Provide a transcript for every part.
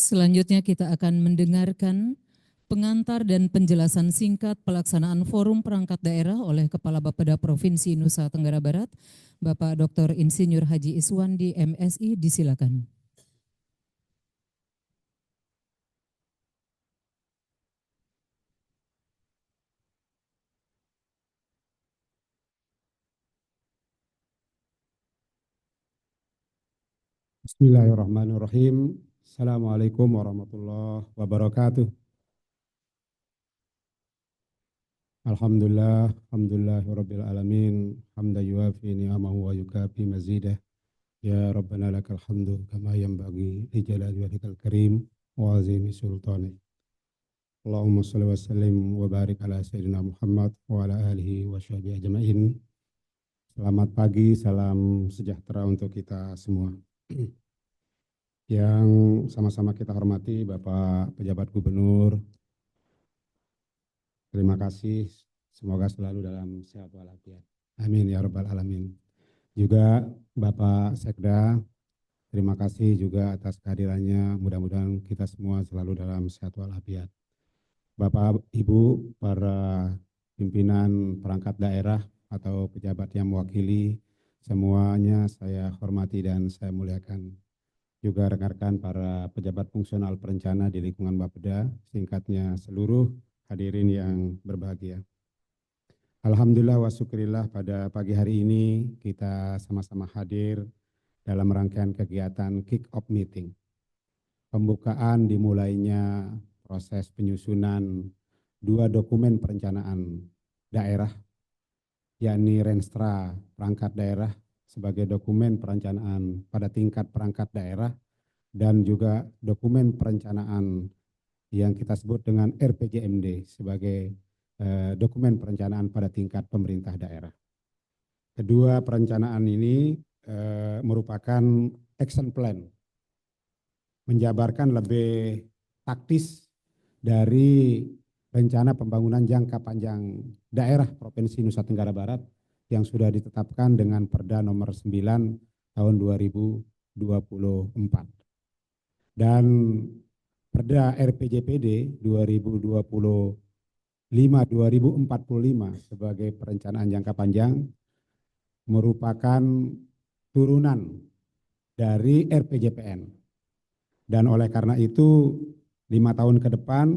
Selanjutnya kita akan mendengarkan pengantar dan penjelasan singkat pelaksanaan Forum Perangkat Daerah oleh Kepala Bapeda Provinsi Nusa Tenggara Barat, Bapak Dr. Insinyur Haji Iswandi MSI, disilakan. Bismillahirrahmanirrahim. Assalamualaikum warahmatullahi wabarakatuh. Alhamdulillahirabbil alamin. Hamdan yuwafi ni'amahu wa yukafi mazidah. Ya Rabbana lakal hamdu kama yanbaghi li jalali wajhikal karim wa azimi sultanik. Allahumma shalli wa sallim wa barik ala sayyidina Muhammad wa ala alihi wa sahbihi ajma'in. Selamat pagi, salam sejahtera untuk kita semua. Yang sama-sama kita hormati Bapak Pejabat Gubernur, terima kasih, semoga selalu dalam sehat walafiat. Amin ya rabbal alamin. Juga Bapak Sekda, terima kasih juga atas kehadirannya, mudah-mudahan kita semua selalu dalam sehat walafiat. Bapak, Ibu, para pimpinan perangkat daerah atau pejabat yang mewakili, semuanya saya hormati dan saya muliakan. Juga rekan-rekan para pejabat fungsional perencana di lingkungan Bapeda, singkatnya seluruh hadirin yang berbahagia. Alhamdulillah wa syukurillah, pada pagi hari ini kita sama-sama hadir dalam rangkaian kegiatan kick-off meeting. Pembukaan dimulainya proses penyusunan 2 dokumen perencanaan daerah, yakni Renstra Perangkat Daerah sebagai dokumen perencanaan pada tingkat perangkat daerah dan juga dokumen perencanaan yang kita sebut dengan RPJMD sebagai dokumen perencanaan pada tingkat pemerintah daerah. Kedua perencanaan ini merupakan action plan, menjabarkan lebih taktis dari rencana pembangunan jangka panjang daerah Provinsi Nusa Tenggara Barat yang sudah ditetapkan dengan Perda nomor 9 tahun 2024 dan Perda RPJPD 2025-2045 sebagai perencanaan jangka panjang merupakan turunan dari RPJPN, dan oleh karena itu 5 tahun ke depan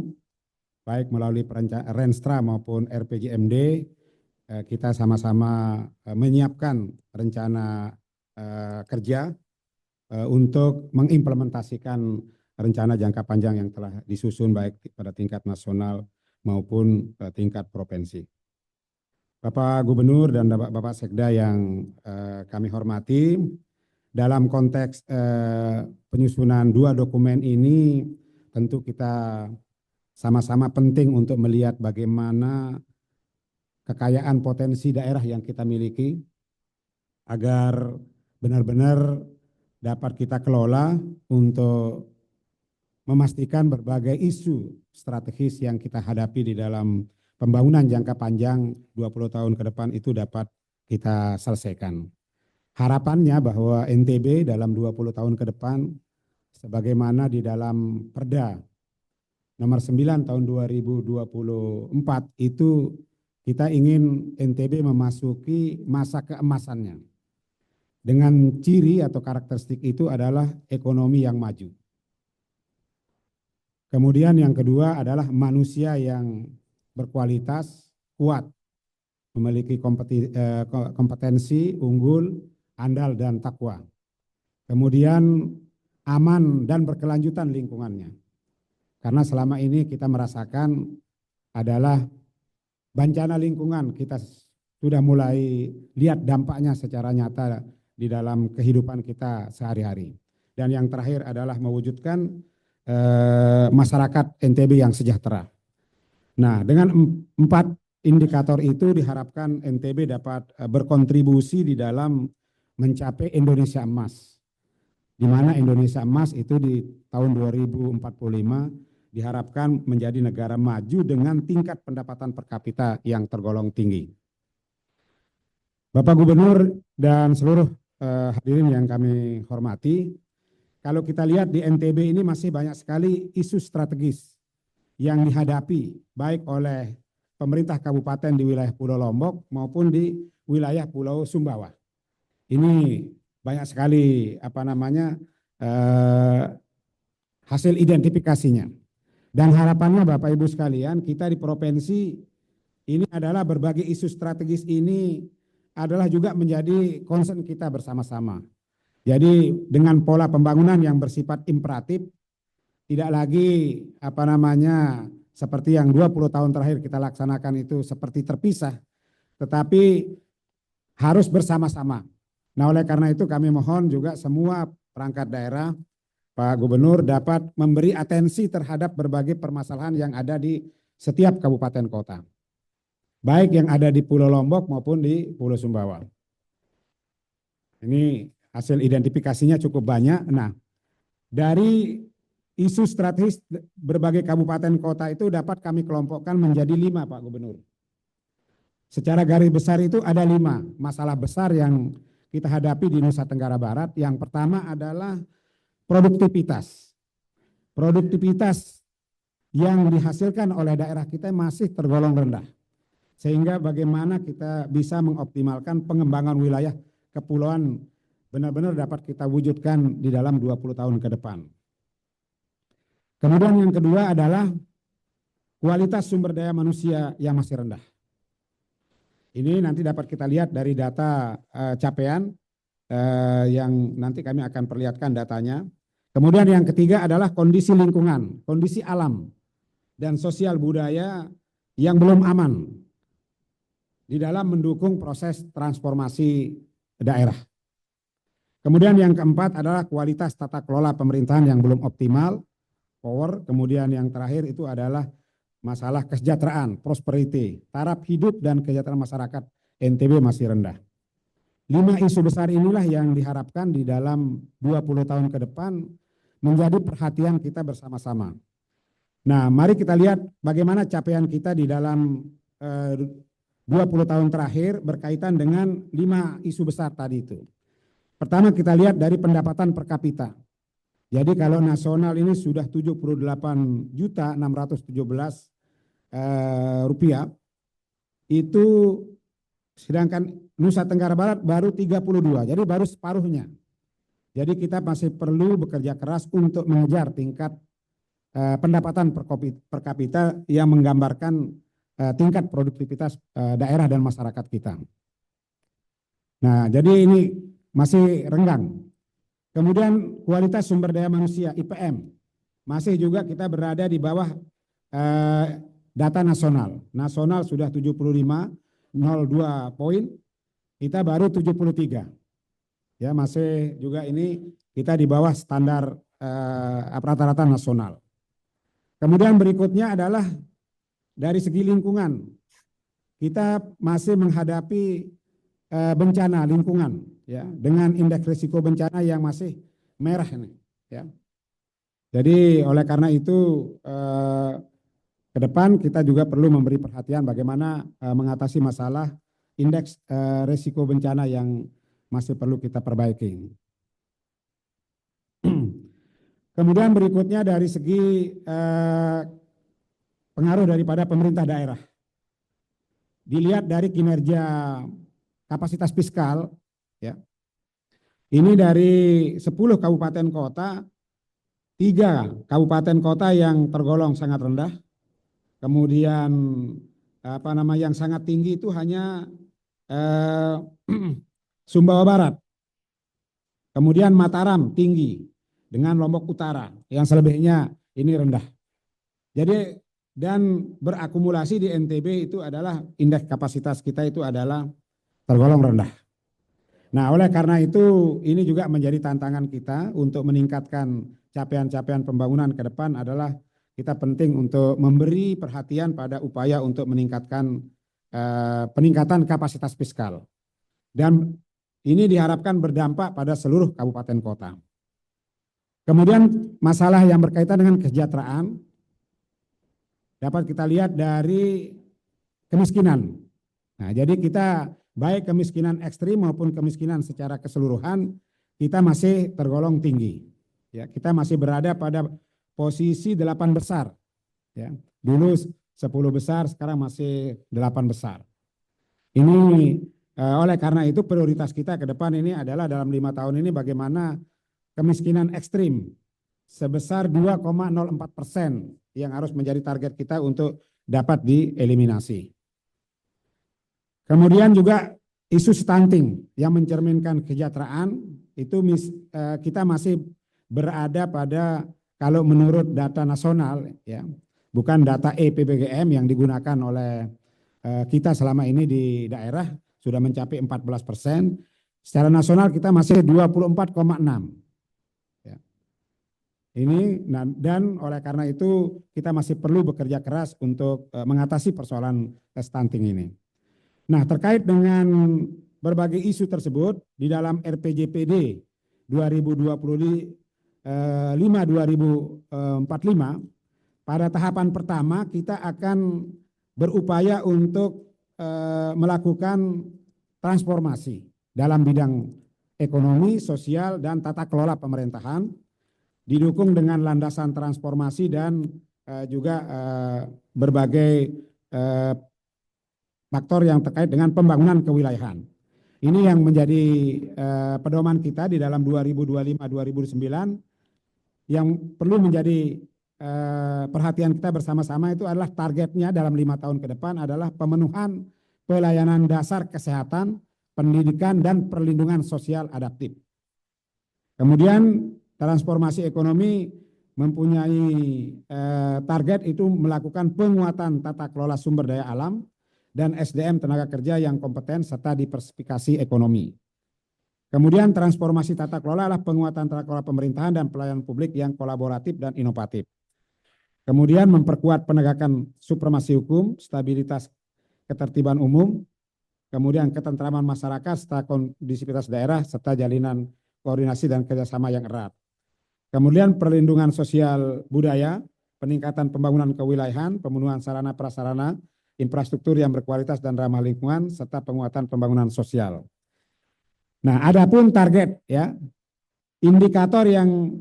baik melalui Renstra maupun RPJMD kita sama-sama menyiapkan rencana kerja untuk mengimplementasikan rencana jangka panjang yang telah disusun baik pada tingkat nasional maupun tingkat provinsi. Bapak Gubernur dan Bapak Sekda yang kami hormati, dalam konteks penyusunan 2 dokumen ini tentu kita sama-sama penting untuk melihat bagaimana kekayaan potensi daerah yang kita miliki agar benar-benar dapat kita kelola untuk memastikan berbagai isu strategis yang kita hadapi di dalam pembangunan jangka panjang 20 tahun ke depan itu dapat kita selesaikan. Harapannya bahwa NTB dalam 20 tahun ke depan sebagaimana di dalam Perda nomor 9 tahun 2024 itu kita ingin NTB memasuki masa keemasannya. Dengan ciri atau karakteristik itu adalah ekonomi yang maju. Kemudian yang kedua adalah manusia yang berkualitas, kuat, memiliki kompetensi, unggul, andal dan takwa. Kemudian aman dan berkelanjutan lingkungannya. Karena selama ini kita merasakan adalah bencana lingkungan, kita sudah mulai lihat dampaknya secara nyata di dalam kehidupan kita sehari-hari. Dan yang terakhir adalah mewujudkan masyarakat NTB yang sejahtera. Nah, dengan 4 indikator itu diharapkan NTB dapat berkontribusi di dalam mencapai Indonesia Emas. Di mana Indonesia Emas itu di tahun 2045 diharapkan menjadi negara maju dengan tingkat pendapatan per kapita yang tergolong tinggi. Bapak Gubernur dan seluruh hadirin yang kami hormati, kalau kita lihat di NTB ini masih banyak sekali isu strategis yang dihadapi baik oleh pemerintah kabupaten di wilayah Pulau Lombok maupun di wilayah Pulau Sumbawa. Ini banyak sekali hasil identifikasinya. Dan harapannya Bapak Ibu sekalian, kita di provinsi ini adalah berbagai isu strategis ini adalah juga menjadi concern kita bersama-sama. Jadi dengan pola pembangunan yang bersifat imperatif, tidak lagi seperti yang 20 tahun terakhir kita laksanakan itu seperti terpisah, tetapi harus bersama-sama. Nah, oleh karena itu kami mohon juga semua perangkat daerah, Pak Gubernur dapat memberi atensi terhadap berbagai permasalahan yang ada di setiap kabupaten kota, baik yang ada di Pulau Lombok maupun di Pulau Sumbawa. Ini hasil identifikasinya cukup banyak. Nah, dari isu strategis berbagai kabupaten kota itu dapat kami kelompokkan menjadi 5, Pak Gubernur. Secara garis besar itu ada 5 masalah besar yang kita hadapi di Nusa Tenggara Barat. Yang pertama adalah produktivitas. Produktivitas yang dihasilkan oleh daerah kita masih tergolong rendah. Sehingga bagaimana kita bisa mengoptimalkan pengembangan wilayah kepulauan benar-benar dapat kita wujudkan di dalam 20 tahun ke depan. Kemudian yang kedua adalah kualitas sumber daya manusia yang masih rendah. Ini nanti dapat kita lihat dari data capaian yang nanti kami akan perlihatkan datanya. Kemudian yang ketiga adalah kondisi lingkungan, kondisi alam, dan sosial budaya yang belum aman di dalam mendukung proses transformasi daerah. Kemudian yang keempat adalah kualitas tata kelola pemerintahan yang belum optimal, power. Kemudian yang terakhir itu adalah masalah kesejahteraan, prosperity, taraf hidup dan kesejahteraan masyarakat NTB masih rendah. 5 isu besar inilah yang diharapkan di dalam 20 tahun ke depan menjadi perhatian kita bersama-sama. Nah, mari kita lihat bagaimana capaian kita di dalam 20 tahun terakhir berkaitan dengan 5 isu besar tadi itu. Pertama kita lihat dari pendapatan per kapita. Jadi kalau nasional ini sudah 78.617 rupiah, itu sedangkan Nusa Tenggara Barat baru 32, jadi baru separuhnya. Jadi kita masih perlu bekerja keras untuk mengejar tingkat pendapatan per kapita yang menggambarkan tingkat produktivitas daerah dan masyarakat kita. Nah, jadi ini masih renggang. Kemudian kualitas sumber daya manusia IPM masih juga kita berada di bawah data nasional. Nasional sudah 75,02 poin, kita baru 73. Ya, masih juga ini kita di bawah standar rata-rata nasional. Kemudian berikutnya adalah dari segi lingkungan. Kita masih menghadapi bencana lingkungan, ya, dengan indeks risiko bencana yang masih merah ini, ya. Jadi oleh karena itu ke depan kita juga perlu memberi perhatian bagaimana mengatasi masalah indeks risiko bencana yang masih perlu kita perbaiki. Kemudian berikutnya dari segi pengaruh daripada pemerintah daerah. Dilihat dari kinerja kapasitas fiskal, ya. Ini dari 10 kabupaten kota, 3 kabupaten kota yang tergolong sangat rendah. Kemudian yang sangat tinggi itu hanya Sumbawa Barat. Kemudian Mataram tinggi dengan Lombok Utara, yang selebihnya ini rendah. Jadi dan berakumulasi di NTB itu adalah indeks kapasitas kita itu adalah tergolong rendah. Nah, oleh karena itu ini juga menjadi tantangan kita untuk meningkatkan capaian-capaian pembangunan ke depan adalah kita penting untuk memberi perhatian pada upaya untuk meningkatkan peningkatan kapasitas fiskal. Dan ini diharapkan berdampak pada seluruh kabupaten kota. Kemudian masalah yang berkaitan dengan kesejahteraan dapat kita lihat dari kemiskinan. Nah, jadi kita baik kemiskinan ekstrim maupun kemiskinan secara keseluruhan kita masih tergolong tinggi. Ya, kita masih berada pada posisi 8 besar. Ya. Dulu 10 besar, sekarang masih 8 besar. Ini oleh karena itu prioritas kita ke depan ini adalah dalam 5 tahun ini bagaimana kemiskinan ekstrim sebesar 2,04% yang harus menjadi target kita untuk dapat dieliminasi. Kemudian juga isu stunting yang mencerminkan kesejahteraan itu kita masih berada pada, kalau menurut data nasional ya, bukan data EPBGM yang digunakan oleh kita selama ini di daerah sudah mencapai 14%. Secara nasional kita masih 24,6. Ya. Ini dan oleh karena itu kita masih perlu bekerja keras untuk mengatasi persoalan stunting ini. Nah, terkait dengan berbagai isu tersebut di dalam RPJPD 2025-2045 pada tahapan pertama kita akan berupaya untuk melakukan transformasi dalam bidang ekonomi, sosial, dan tata kelola pemerintahan didukung dengan landasan transformasi dan juga berbagai faktor yang terkait dengan pembangunan kewilayahan. Ini yang menjadi pedoman kita di dalam 2025-2029 yang perlu menjadi perhatian kita bersama-sama itu adalah targetnya dalam 5 tahun ke depan adalah pemenuhan pelayanan dasar kesehatan, pendidikan, dan perlindungan sosial adaptif. Kemudian transformasi ekonomi mempunyai target itu melakukan penguatan tata kelola sumber daya alam dan SDM tenaga kerja yang kompeten serta diversifikasi ekonomi. Kemudian transformasi tata kelola adalah penguatan tata kelola pemerintahan dan pelayanan publik yang kolaboratif dan inovatif. Kemudian memperkuat penegakan supremasi hukum, stabilitas ketertiban umum, kemudian ketentraman masyarakat serta kondisivitas daerah serta jalinan koordinasi dan kerjasama yang erat. Kemudian perlindungan sosial budaya, peningkatan pembangunan kewilayahan, pemenuhan sarana prasarana, infrastruktur yang berkualitas dan ramah lingkungan, serta penguatan pembangunan sosial. Nah, adapun target ya, indikator yang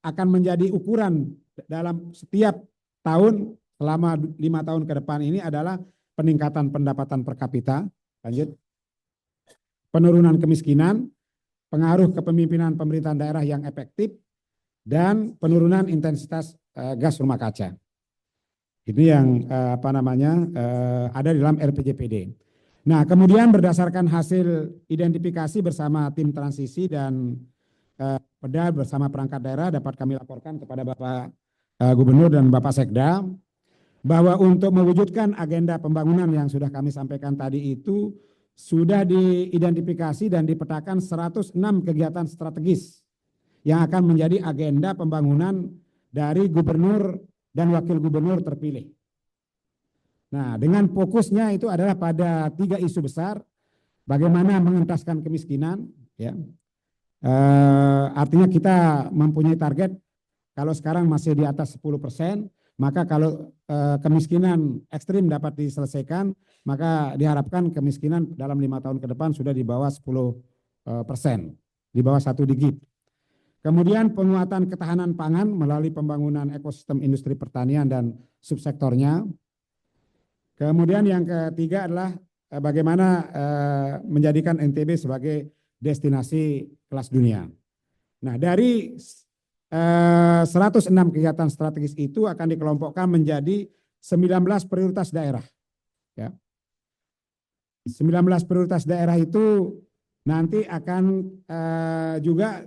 akan menjadi ukuran dalam setiap tahun selama 5 tahun ke depan ini adalah peningkatan pendapatan per kapita, lanjut, penurunan kemiskinan, pengaruh kepemimpinan pemerintahan daerah yang efektif, dan penurunan intensitas gas rumah kaca. Ini yang ada di dalam RPJPD. Nah, kemudian berdasarkan hasil identifikasi bersama tim transisi dan Peda bersama perangkat daerah dapat kami laporkan kepada Bapak Gubernur dan Bapak Sekda bahwa untuk mewujudkan agenda pembangunan yang sudah kami sampaikan tadi itu sudah diidentifikasi dan dipetakan 106 kegiatan strategis yang akan menjadi agenda pembangunan dari gubernur dan wakil gubernur terpilih. Nah, dengan fokusnya itu adalah pada 3 isu besar, bagaimana mengentaskan kemiskinan, ya. Artinya kita mempunyai target kalau sekarang masih di atas 10%, maka kalau kemiskinan ekstrim dapat diselesaikan, maka diharapkan kemiskinan dalam 5 tahun ke depan sudah di bawah 10%, di bawah 1 digit. Kemudian penguatan ketahanan pangan melalui pembangunan ekosistem industri pertanian dan subsektornya. Kemudian yang ketiga adalah bagaimana menjadikan NTB sebagai destinasi kelas dunia. Nah, dari 106 kegiatan strategis itu akan dikelompokkan menjadi 19 prioritas daerah. Ya. 19 prioritas daerah itu nanti akan juga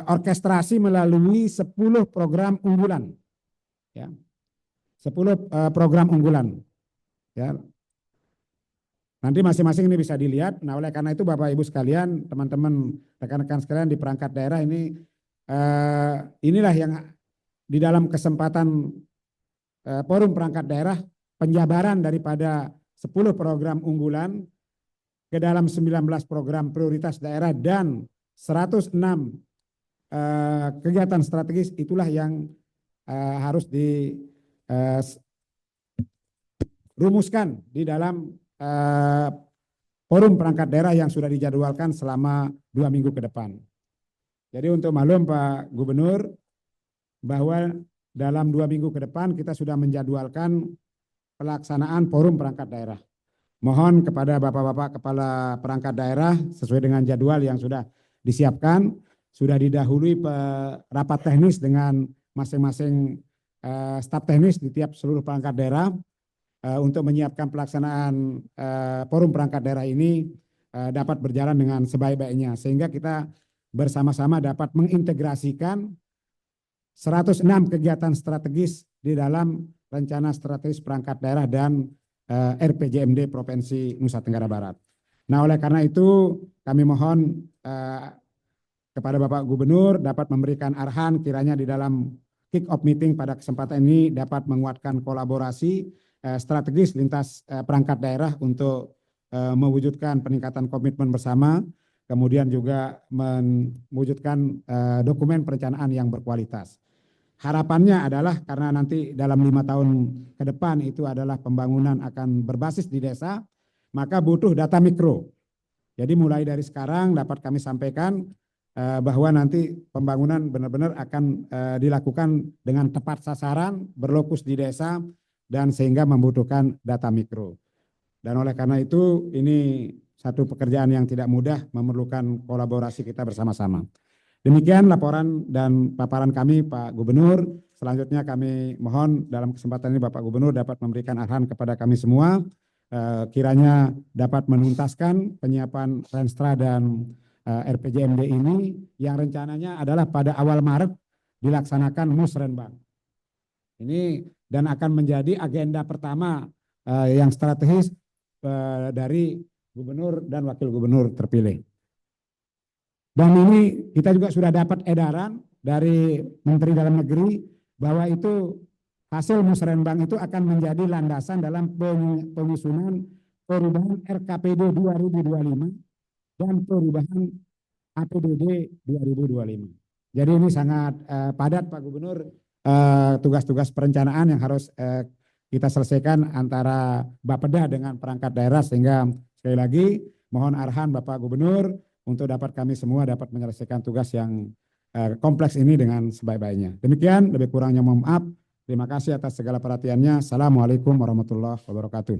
orkestrasi melalui 10 program unggulan. Ya. 10 program unggulan. Ya. Nanti masing-masing ini bisa dilihat. Nah, oleh karena itu Bapak Ibu sekalian, teman-teman, rekan-rekan sekalian di perangkat daerah ini, inilah yang di dalam kesempatan forum perangkat daerah, penjabaran daripada 10 program unggulan ke dalam 19 program prioritas daerah dan 106 kegiatan strategis, itulah yang harus dirumuskan di dalam forum perangkat daerah yang sudah dijadwalkan selama 2 minggu ke depan. Jadi untuk maklum Pak Gubernur, bahwa dalam 2 minggu ke depan kita sudah menjadwalkan pelaksanaan forum perangkat daerah. Mohon kepada Bapak-Bapak Kepala Perangkat Daerah sesuai dengan jadwal yang sudah disiapkan, sudah didahului rapat teknis dengan masing-masing staf teknis di tiap seluruh perangkat daerah untuk menyiapkan pelaksanaan forum perangkat daerah ini dapat berjalan dengan sebaik-baiknya sehingga kita bersama-sama dapat mengintegrasikan 106 kegiatan strategis di dalam rencana strategis perangkat daerah dan RPJMD Provinsi Nusa Tenggara Barat. Nah, oleh karena itu kami mohon kepada Bapak Gubernur dapat memberikan arahan kiranya di dalam kick-off meeting pada kesempatan ini dapat menguatkan kolaborasi strategis lintas perangkat daerah untuk mewujudkan peningkatan komitmen bersama, kemudian juga mewujudkan dokumen perencanaan yang berkualitas. Harapannya adalah karena nanti dalam 5 tahun ke depan itu adalah pembangunan akan berbasis di desa, maka butuh data mikro. Jadi mulai dari sekarang dapat kami sampaikan bahwa nanti pembangunan benar-benar akan dilakukan dengan tepat sasaran, berlokus di desa, dan sehingga membutuhkan data mikro. Dan oleh karena itu ini satu pekerjaan yang tidak mudah, memerlukan kolaborasi kita bersama-sama. Demikian laporan dan paparan kami Pak Gubernur. Selanjutnya kami mohon dalam kesempatan ini Bapak Gubernur dapat memberikan arahan kepada kami semua kiranya dapat menuntaskan penyiapan Renstra dan RPJMD ini yang rencananya adalah pada awal Maret dilaksanakan Musrenbang. Ini dan akan menjadi agenda pertama yang strategis dari Gubernur dan Wakil Gubernur terpilih. Dan ini kita juga sudah dapat edaran dari Menteri Dalam Negeri bahwa itu hasil musrenbang itu akan menjadi landasan dalam penyusunan perubahan RKPD 2025 dan perubahan APBD 2025. Jadi ini sangat padat Pak Gubernur tugas-tugas perencanaan yang harus kita selesaikan antara Bapeda dengan perangkat daerah sehingga sekali lagi mohon arahan Bapak Gubernur untuk dapat kami semua dapat menyelesaikan tugas yang kompleks ini dengan sebaik-baiknya. Demikian, lebih kurangnya mohon maaf. Terima kasih atas segala perhatiannya. Assalamualaikum warahmatullahi wabarakatuh.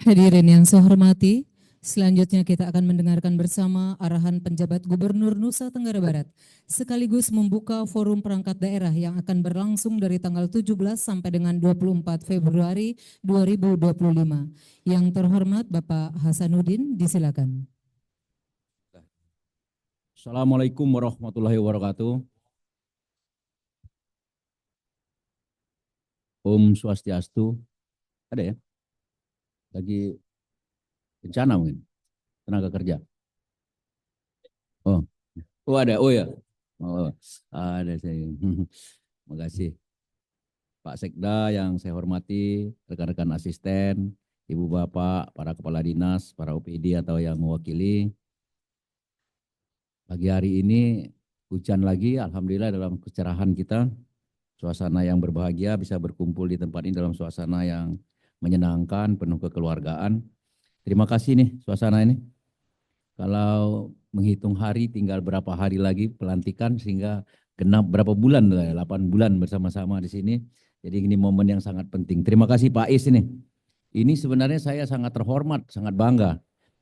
Hadirin yang saya hormati, selanjutnya kita akan mendengarkan bersama arahan penjabat Gubernur Nusa Tenggara Barat, sekaligus membuka forum perangkat daerah yang akan berlangsung dari tanggal 17 sampai dengan 24 Februari 2025. Yang terhormat Bapak Hasanuddin, disilakan. Assalamualaikum warahmatullahi wabarakatuh. Om Swastiastu. Ada ya? Lagi bencana mungkin, tenaga kerja. Oh ada, oh ya. Oh, ada saya. Terima kasih. Pak Sekda yang saya hormati, rekan-rekan asisten, Ibu Bapak, para kepala dinas, para OPD atau yang mewakili. Pagi hari ini hujan lagi, alhamdulillah dalam kecerahan kita, suasana yang berbahagia bisa berkumpul di tempat ini dalam suasana yang menyenangkan, penuh kekeluargaan. Terima kasih nih suasana ini. Kalau menghitung hari tinggal berapa hari lagi pelantikan sehingga genap berapa bulan, 8 bulan bersama-sama di sini. Jadi ini momen yang sangat penting. Terima kasih Pak Is ini. Ini sebenarnya saya sangat terhormat, sangat bangga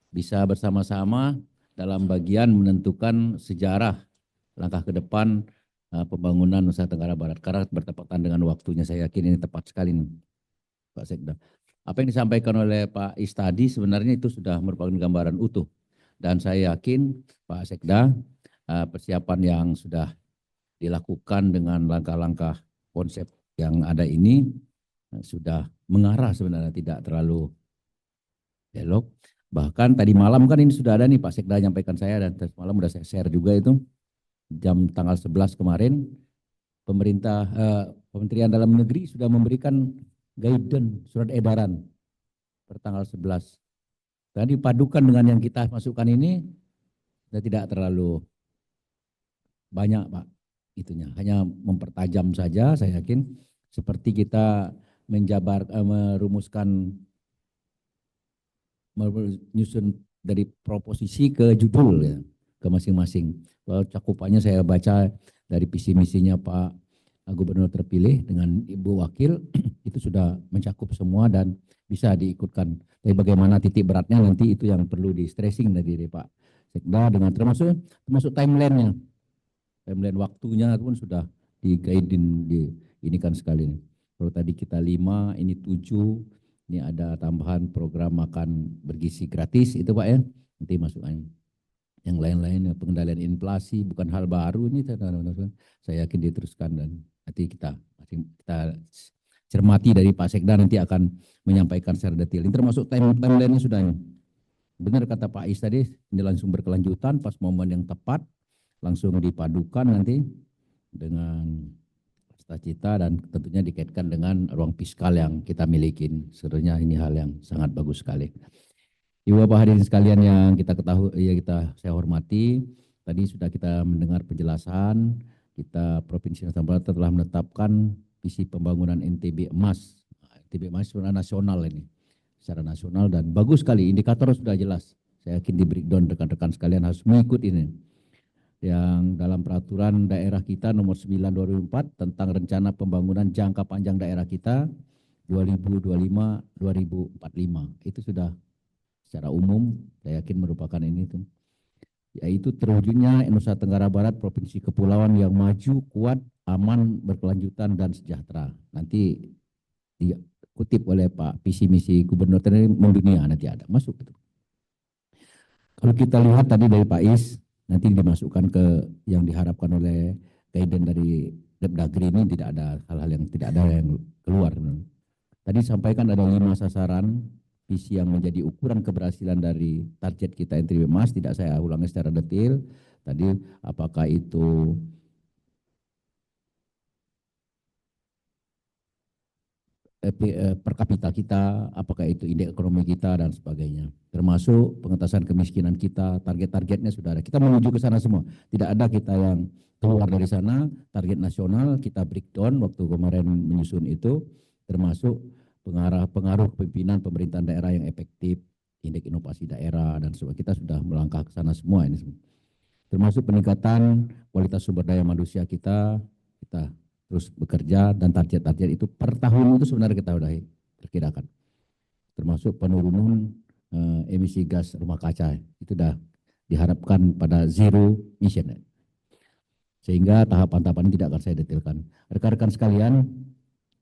bisa bersama-sama dalam bagian menentukan sejarah langkah ke depan pembangunan Nusa Tenggara Barat. Karena bertepatan dengan waktunya, saya yakin ini tepat sekali nih, Pak Sekda. Apa yang disampaikan oleh Pak Is tadi sebenarnya itu sudah merupakan gambaran utuh. Dan saya yakin Pak Sekda persiapan yang sudah dilakukan dengan langkah-langkah konsep yang ada ini sudah mengarah sebenarnya, tidak terlalu belok. Bahkan tadi malam kan ini sudah ada nih Pak Sekda nyampaikan saya, dan tadi malam sudah saya share juga itu jam tanggal 11 kemarin pemerintah Kementerian Dalam Negeri sudah memberikan guidance surat edaran per tanggal 11. Tadi dipadukan dengan yang kita masukkan ini sudah tidak terlalu banyak Pak itunya, hanya mempertajam saja. Saya yakin seperti kita merumuskan menyusun dari proposisi ke judul ya, ke masing-masing. Kalau cakupannya saya baca dari visi misinya Pak Gubernur terpilih dengan Ibu Wakil itu sudah mencakup semua dan bisa diikutkan. Tapi bagaimana titik beratnya nanti itu yang perlu di stressing dari Pak Sekda dengan termasuk timeline-nya. Timeline waktunya pun sudah di-guide-in ini kan sekali. Kalau tadi kita 5, ini 7, ini ada tambahan program makan bergizi gratis itu Pak ya. Nanti masukkan yang lain-lain pengendalian inflasi bukan hal baru ini saya yakin diteruskan dan nanti kita cermati dari Pak Sekda nanti akan menyampaikan secara detail. Ini termasuk timeline-nya sudah ini. Benar kata Pak Is tadi, ini langsung berkelanjutan pas momen yang tepat, langsung dipadukan nanti dengan cita-cita dan tentunya dikaitkan dengan ruang fiskal yang kita miliki. Sebenarnya ini hal yang sangat bagus sekali. Ibu Bapak hadirin sekalian yang kita ketahui, saya hormati, tadi sudah kita mendengar penjelasan, kita Provinsi Nusa Tenggara Barat telah menetapkan visi pembangunan NTB Emas. NTB Emas sebenarnya nasional ini, secara nasional dan bagus sekali, indikator sudah jelas. Saya yakin di breakdown rekan-rekan sekalian harus mengikut ini. Yang dalam peraturan daerah kita nomor 9 2004 tentang rencana pembangunan jangka panjang daerah kita 2025-2045, itu sudah secara umum saya yakin merupakan ini tuh, yaitu terwujudnya Nusa Tenggara Barat provinsi kepulauan yang maju, kuat, aman, berkelanjutan dan sejahtera. Nanti dikutip oleh Pak visi misi Gubernur tadi mendunia nanti ada masuk gitu. Kalau kita lihat tadi dari Pak Is nanti dimasukkan ke yang diharapkan oleh guidance dari Depdagri ini tidak ada hal-hal yang tidak ada yang keluar. Tadi sampaikan ada 5 sasaran visi yang menjadi ukuran keberhasilan dari target kita NTB Emas, tidak saya ulangi secara detail. Tadi apakah itu per kapita kita, apakah itu indeks ekonomi kita dan sebagainya. Termasuk pengentasan kemiskinan kita, target-targetnya sudah ada. Kita menuju ke sana semua. Tidak ada kita yang keluar dari sana, target nasional kita breakdown waktu kemarin menyusun itu, termasuk pengaruh pimpinan pemerintahan daerah yang efektif, indeks inovasi daerah dan sebagainya. Kita sudah melangkah ke sana semua ini. Termasuk peningkatan kualitas sumber daya manusia kita terus bekerja dan target-target itu per tahun itu sebenarnya kita sudah perkirakan. Termasuk penurunan emisi gas rumah kaca itu sudah diharapkan pada zero emission. Sehingga tahapan-tahapan ini tidak akan saya detailkan. Rekan-rekan sekalian,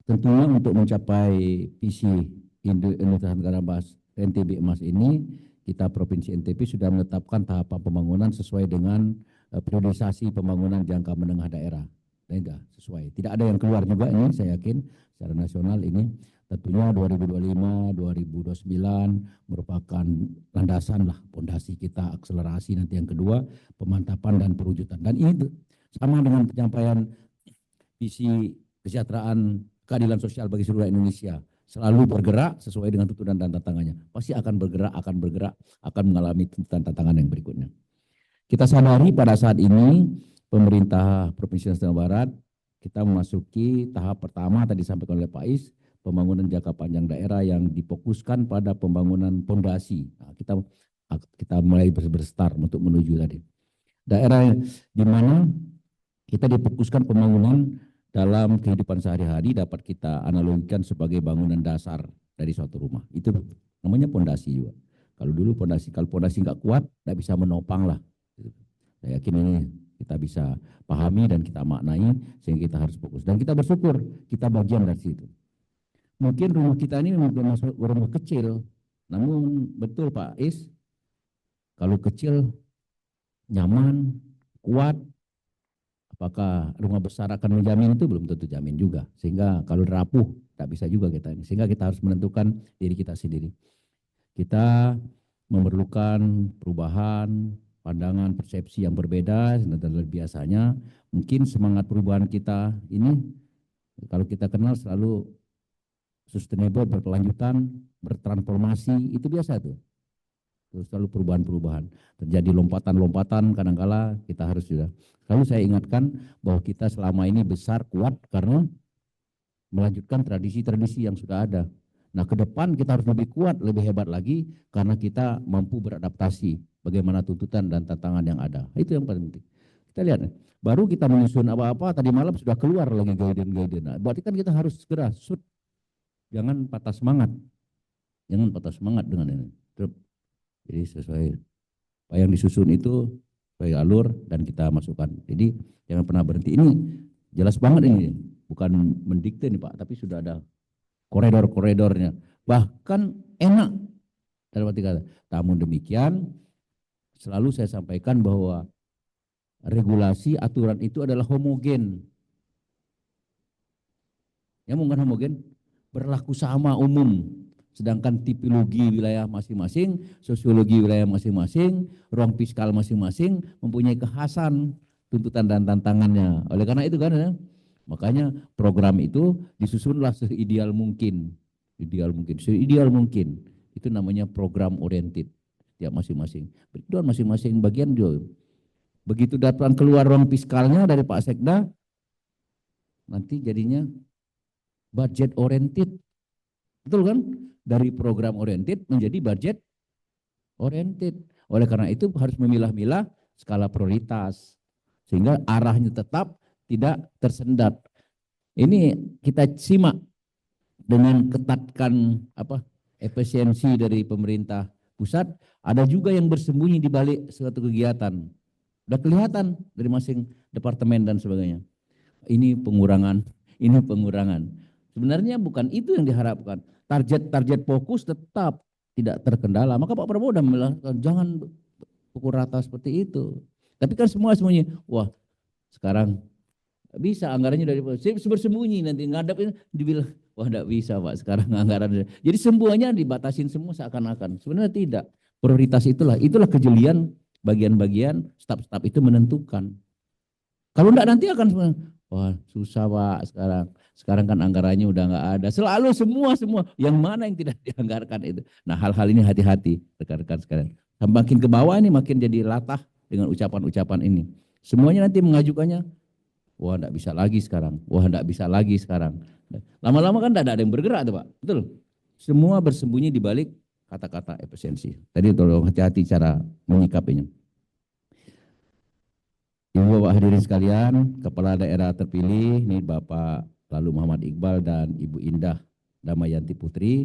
tentunya untuk mencapai visi Nusa Tenggara Barat NTB Emas ini, kita Provinsi NTB sudah menetapkan tahapan pembangunan sesuai dengan priorisasi pembangunan jangka menengah daerah. Enggak sesuai. Tidak ada yang keluar juga ini, saya yakin secara nasional ini tentunya 2025-2029 merupakan landasan lah, pondasi kita, akselerasi nanti yang kedua, pemantapan dan perwujudan. Dan ini sama dengan pencapaian visi kesejahteraan keadilan sosial bagi seluruh Indonesia, selalu bergerak sesuai dengan tuntutan dan tantangannya. Pasti akan bergerak, akan mengalami tuntutan tantangan yang berikutnya. Kita sadari pada saat ini pemerintah Provinsi Nusa Tenggara Barat kita memasuki tahap pertama tadi disampaikan oleh Pak Is, pembangunan jangka panjang daerah yang difokuskan pada pembangunan pondasi. Nah, kita mulai berstart untuk menuju tadi. Daerah di mana kita difokuskan pembangunan dalam kehidupan sehari-hari dapat kita analogikan sebagai bangunan dasar dari suatu rumah. Itu namanya pondasi juga. Kalau pondasi nggak kuat, nggak bisa menopang lah. Saya yakin ini kita bisa pahami dan kita maknai sehingga kita harus fokus. Dan kita bersyukur kita bagian dari situ. Mungkin rumah kita ini masuk rumah kecil, namun betul Pak Is, kalau kecil nyaman, kuat, apakah rumah besar akan menjamin itu belum tentu jamin juga. Sehingga kalau rapuh tak bisa juga kita ini. Sehingga kita harus menentukan diri kita sendiri. Kita memerlukan perubahan, pandangan, persepsi yang berbeda dari biasanya. Mungkin semangat perubahan kita ini, kalau kita kenal selalu sustainable, berkelanjutan, bertransformasi, itu biasa tuh. Terus selalu perubahan-perubahan. Terjadi lompatan-lompatan, kadang-kala kita harus juga. Selalu saya ingatkan bahwa kita selama ini besar, kuat, karena melanjutkan tradisi-tradisi yang sudah ada. Nah, ke depan kita harus lebih kuat, lebih hebat lagi karena kita mampu beradaptasi bagaimana tuntutan dan tantangan yang ada. Itu yang paling penting. Kita lihat, baru kita menyusun apa-apa, tadi malam sudah keluar lagi guidance. Nah, berarti kan kita harus segera shoot. Jangan patah semangat. Jangan patah semangat dengan ini. Jadi sesuai apa yang disusun itu sesuai alur dan kita masukkan. Jadi jangan pernah berhenti. Ini jelas banget ini. Bukan mendikte nih Pak, tapi sudah ada koridor-koridornya. Bahkan enak dalam arti kata. Namun demikian selalu saya sampaikan bahwa regulasi aturan itu adalah homogen. Ya bukan homogen, berlaku sama umum. Sedangkan tipologi wilayah masing-masing, sosiologi wilayah masing-masing, ruang fiskal masing-masing mempunyai kekhasan tuntutan dan tantangannya. Oleh karena itu kan ya, makanya program itu disusunlah seideal mungkin. Seideal mungkin. Itu namanya program oriented. Tiap masing-masing. Berituan masing-masing bagian juga. Begitu datang keluar ruang fiskalnya dari Pak Sekda, nanti jadinya budget oriented. Betul kan? Dari program oriented menjadi budget oriented. Oleh karena itu harus memilah-milah skala prioritas. Sehingga arahnya tetap tidak tersendat. Ini kita simak dengan ketatkan efisiensi dari pemerintah pusat, ada juga yang bersembunyi di balik suatu kegiatan. Udah kelihatan dari masing departemen dan sebagainya. Ini pengurangan. Sebenarnya bukan itu yang diharapkan. Target fokus tetap tidak terkendala. Maka Pak Prabowo sudah melakukan jangan pukul rata seperti itu. Tapi kan semua semuanya, wah sekarang bisa anggarannya dari bersembunyi nanti ngadapin dibilang wah enggak bisa Pak sekarang anggaran. Jadi semuanya dibatasin semua seakan-akan. Sebenarnya tidak. Prioritas itulah kejelian bagian-bagian staf-staf itu menentukan. Kalau enggak nanti akan wah susah Pak sekarang. Sekarang kan anggarannya udah enggak ada. Selalu semua yang mana yang tidak dianggarkan itu. Nah hal-hal ini hati-hati rekan-rekan sekalian. Makin ke bawah ini makin jadi latah dengan ucapan-ucapan ini. Semuanya nanti mengajukannya, wah enggak bisa lagi sekarang. Lama-lama kan enggak ada yang bergerak tuh Pak. Betul. Semua bersembunyi di balik kata-kata efisiensi. Tadi tolong hati-hati cara menyikapinya. Ibu Bapak hadirin sekalian, Kepala Daerah terpilih, ini Bapak Lalu Muhammad Iqbal dan Ibu Indah Damayanti Putri,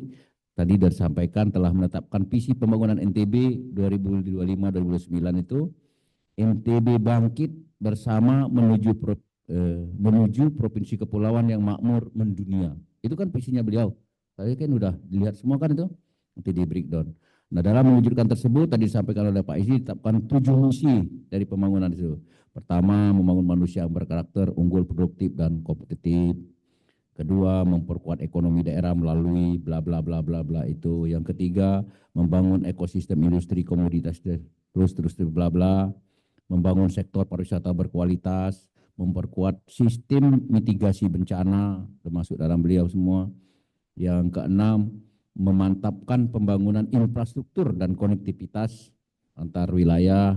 tadi disampaikan telah menetapkan visi pembangunan NTB 2025-2029 itu, NTB bangkit bersama menuju provinsi kepulauan yang makmur mendunia. Itu kan visinya beliau. Saya kan udah dilihat semua kan itu, nanti di breakdown. Nah dalam mewujudkan tersebut tadi disampaikan oleh Pak Isi ditetapkan 7 misi dari pembangunan itu. Pertama, membangun manusia yang berkarakter, unggul, produktif dan kompetitif. Kedua, memperkuat ekonomi daerah melalui bla bla bla bla bla itu. Yang ketiga, membangun ekosistem industri komoditas terus bla bla. Membangun sektor pariwisata berkualitas, memperkuat sistem mitigasi bencana termasuk dalam beliau semua. Yang keenam, memantapkan pembangunan infrastruktur dan konektivitas antar wilayah.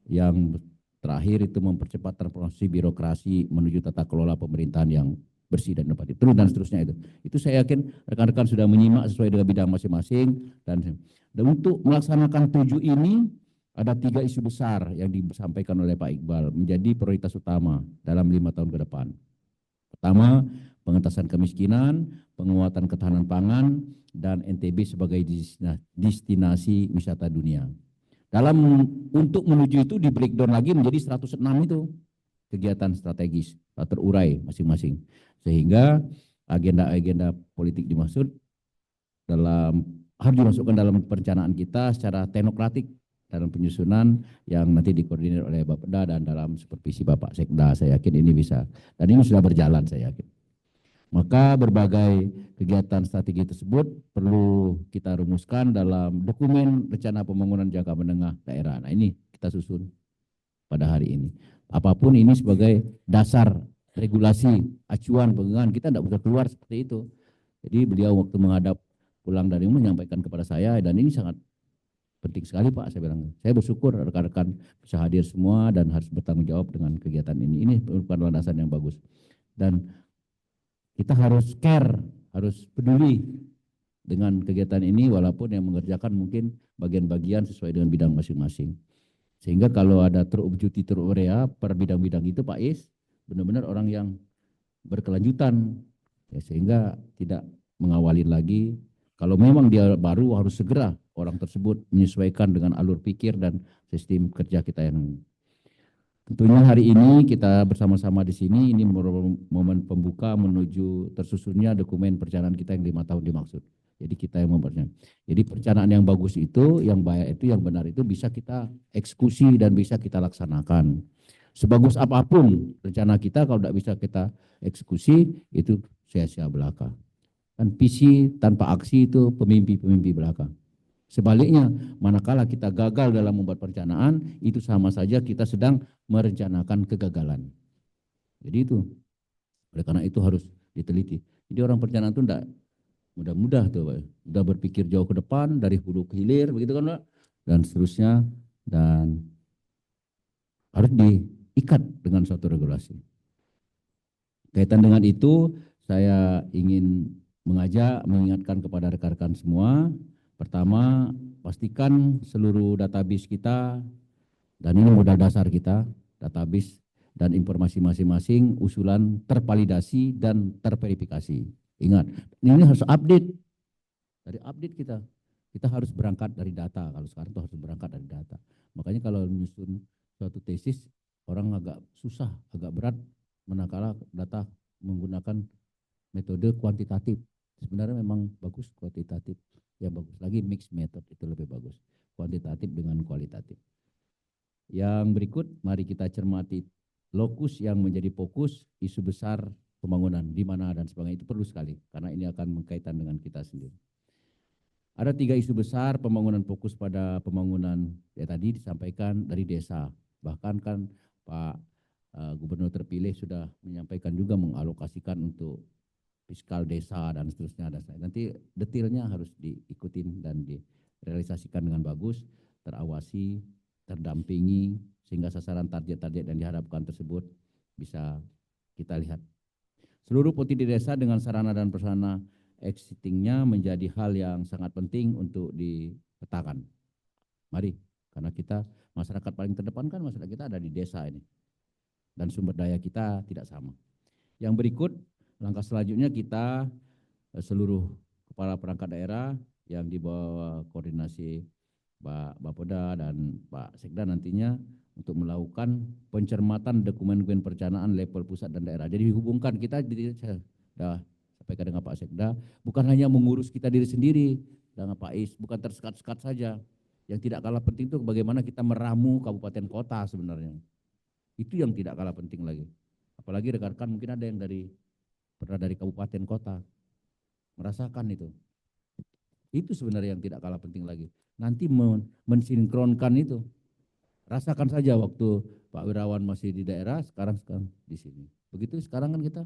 Yang terakhir itu mempercepat transformasi birokrasi menuju tata kelola pemerintahan yang bersih dan inovatif, terus dan seterusnya itu. Itu saya yakin rekan-rekan sudah menyimak sesuai dengan bidang masing-masing dan untuk melaksanakan 7 ini ada 3 isu besar yang disampaikan oleh Pak Iqbal menjadi prioritas utama dalam 5 tahun ke depan. Pertama, pengentasan kemiskinan, penguatan ketahanan pangan, dan NTB sebagai destinasi wisata dunia. Untuk menuju itu di breakdown lagi menjadi 106 itu kegiatan strategis terurai masing-masing. Sehingga agenda-agenda politik dimaksud harus dimasukkan dalam perencanaan kita secara teknokratik dalam penyusunan yang nanti dikoordinir oleh Bapeda dan dalam supervisi Bapak Sekda. Saya yakin ini bisa. Dan ini sudah berjalan saya yakin. Maka berbagai kegiatan strategi tersebut perlu kita rumuskan dalam dokumen rencana pembangunan jangka menengah daerah. Nah ini kita susun pada hari ini. Apapun ini sebagai dasar regulasi, acuan, pegangan, kita tidak bisa keluar seperti itu. Jadi beliau waktu menghadap pulang dari menyampaikan kepada saya dan ini sangat penting sekali Pak, saya bilang. Saya bersyukur rekan-rekan bisa hadir semua dan harus bertanggung jawab dengan kegiatan ini. Ini merupakan landasan yang bagus. Dan kita harus care, harus peduli dengan kegiatan ini walaupun yang mengerjakan mungkin bagian-bagian sesuai dengan bidang masing-masing. Sehingga kalau ada terujuti terurea per bidang-bidang itu Pak Is, benar-benar orang yang berkelanjutan, ya, sehingga tidak mengawali lagi. Kalau memang dia baru harus segera orang tersebut menyesuaikan dengan alur pikir dan sistem kerja kita yang tentunya hari ini kita bersama-sama di sini, ini momen pembuka menuju tersusunnya dokumen perencanaan kita yang 5 tahun dimaksud. Jadi kita yang mempercayai. Jadi perencanaan yang bagus itu, yang baik itu, yang benar itu bisa kita eksekusi dan bisa kita laksanakan. Sebagus apapun rencana kita, kalau tidak bisa kita eksekusi, itu sia-sia belaka. Kan visi tanpa aksi itu pemimpi-pemimpi belaka. Sebaliknya, manakala kita gagal dalam membuat perencanaan, itu sama saja kita sedang merencanakan kegagalan. Jadi itu, oleh karena itu harus diteliti. Jadi orang perencanaan itu tidak mudah-mudah tuh, Pak. Udah berpikir jauh ke depan, dari hulu ke hilir, begitu kan Pak? Dan seterusnya, dan harus diikat dengan suatu regulasi. Kaitan dengan itu, saya ingin mengingatkan kepada rekan-rekan semua. Pertama, pastikan seluruh database kita, dan ini modal dasar kita, database dan informasi masing-masing usulan tervalidasi dan terverifikasi. Ingat, ini harus update. Dari update kita harus berangkat dari data. Kalau sekarang itu harus berangkat dari data. Makanya kalau menyusun suatu tesis, orang agak susah, agak berat manakala data menggunakan metode kuantitatif. Sebenarnya memang bagus kuantitatif. Yang bagus lagi mixed method itu lebih bagus. Kuantitatif dengan kualitatif. Yang berikut, mari kita cermati lokus yang menjadi fokus isu besar pembangunan di mana dan sebagainya. Itu perlu sekali karena ini akan berkaitan dengan kita sendiri. Ada 3 isu besar pembangunan, fokus pada pembangunan ya tadi disampaikan dari desa. Bahkan kan Pak Gubernur terpilih sudah menyampaikan juga mengalokasikan untuk fiskal desa dan seterusnya. Nanti detailnya harus diikutin dan direalisasikan dengan bagus, terawasi, terdampingi, sehingga sasaran target-target yang diharapkan tersebut bisa kita lihat. Seluruh potensi desa dengan sarana dan prasarana existingnya menjadi hal yang sangat penting untuk dipetakan. Mari, karena kita masyarakat paling terdepan kan masyarakat kita ada di desa ini. Dan sumber daya kita tidak sama. Yang berikut, langkah selanjutnya kita seluruh kepala perangkat daerah yang di bawah koordinasi Pak Bapeda dan Pak Sekda nantinya untuk melakukan pencermatan dokumen-dokumen perencanaan level pusat dan daerah. Jadi dihubungkan kita, saya sudah sampaikan dengan Pak Sekda, bukan hanya mengurus kita diri sendiri dengan Pak Is, bukan tersekat-sekat saja. Yang tidak kalah penting itu bagaimana kita meramu kabupaten kota sebenarnya. Itu yang tidak kalah penting lagi. Apalagi rekan-rekan mungkin ada yang pernah dari kabupaten kota, merasakan itu. Itu sebenarnya yang tidak kalah penting lagi. Nanti mensinkronkan itu. Rasakan saja waktu Pak Wirawan masih di daerah, sekarang di sini. Begitu sekarang kan kita,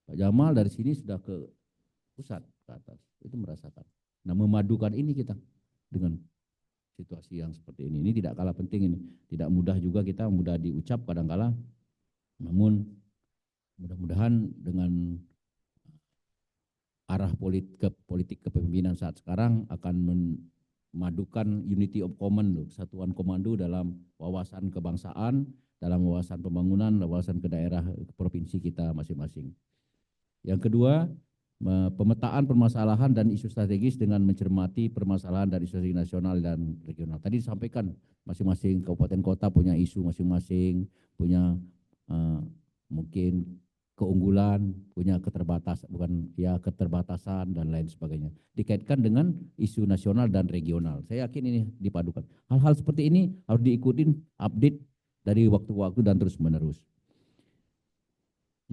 Pak Jamal dari sini sudah ke pusat, ke atas. Itu merasakan. Nah, memadukan ini kita dengan situasi yang seperti ini. Ini tidak kalah penting ini. Tidak mudah juga kita, mudah diucap kadang-kala. Namun mudah-mudahan dengan arah politik kepemimpinan saat sekarang akan memadukan unity of command, kesatuan komando dalam wawasan kebangsaan, dalam wawasan pembangunan, wawasan ke daerah ke provinsi kita masing-masing. Yang kedua, pemetaan permasalahan dan isu strategis dengan mencermati permasalahan dari isu nasional dan regional. Tadi disampaikan masing-masing kabupaten kota punya isu masing-masing, punya mungkin keunggulan, punya keterbatasan dan lain sebagainya. Dikaitkan dengan isu nasional dan regional. Saya yakin ini dipadukan. Hal-hal seperti ini harus diikutin update dari waktu-waktu dan terus-menerus.